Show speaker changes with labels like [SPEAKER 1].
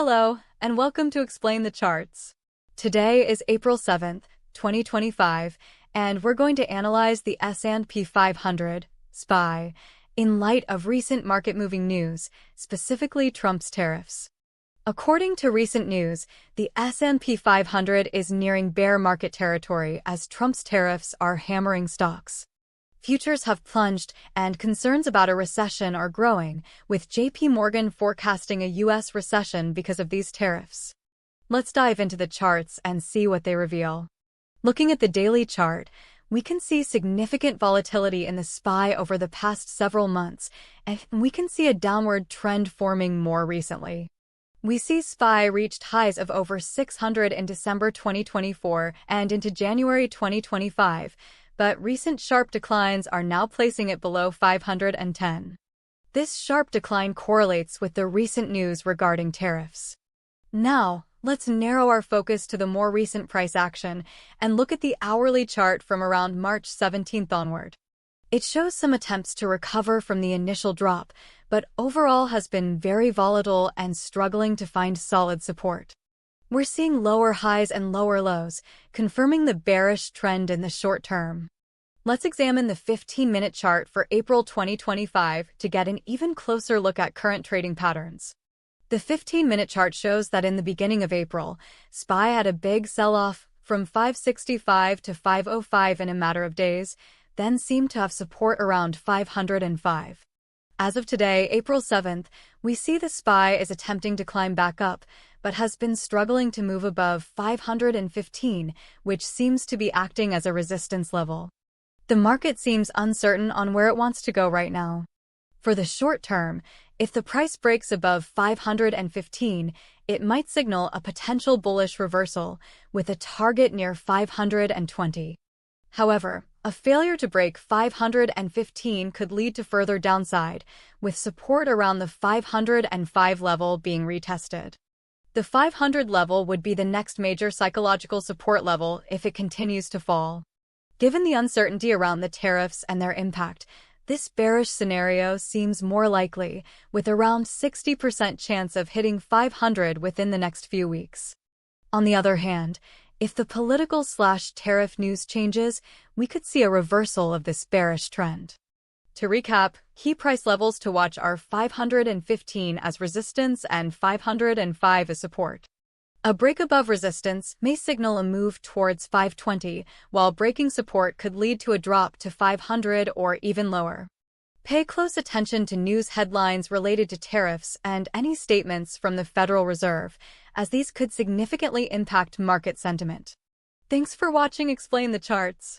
[SPEAKER 1] Hello, and welcome to Explain the Charts. Today is April 7th, 2025, and we're going to analyze the S&P 500, SPY, in light of recent market-moving news, specifically Trump's tariffs. According to recent news, the S&P 500 is nearing bear market territory as Trump's tariffs are hammering stocks. Futures have plunged, and concerns about a recession are growing, with J.P. Morgan forecasting a U.S. recession because of these tariffs. Let's dive into the charts and see what they reveal. Looking at the daily chart, we can see significant volatility in the SPY over the past several months, and we can see a downward trend forming more recently. We see SPY reached highs of over 600 in December 2024 and into January 2025, but recent sharp declines are now placing it below 510. This sharp decline correlates with the recent news regarding tariffs. Now, let's narrow our focus to the more recent price action and look at the hourly chart from around March 17th onward. It shows some attempts to recover from the initial drop, but overall has been very volatile and struggling to find solid support. We're seeing lower highs and lower lows, confirming the bearish trend in the short term. Let's examine the 15-minute chart for April 2025 to get an even closer look at current trading patterns. The 15-minute chart shows that in the beginning of April, SPY had a big sell-off from 565 to 505 in a matter of days, then seemed to have support around 505. As of today, April 7th, we see the SPY is attempting to climb back up, but has been struggling to move above 515, which seems to be acting as a resistance level. The market seems uncertain on where it wants to go right now. For the short term, if the price breaks above 515, it might signal a potential bullish reversal, with a target near 520. However, a failure to break 515 could lead to further downside, with support around the 505 level being retested. The 500 level would be the next major psychological support level if it continues to fall. Given the uncertainty around the tariffs and their impact, this bearish scenario seems more likely, with around 60% chance of hitting 500 within the next few weeks. On the other hand, if the political/tariff news changes, we could see a reversal of this bearish trend. To recap, key price levels to watch are 515 as resistance and 505 as support. A break above resistance may signal a move towards 520, while breaking support could lead to a drop to 500 or even lower. Pay close attention to news headlines related to tariffs and any statements from the Federal Reserve, as these could significantly impact market sentiment. Thanks for watching Explain the Charts.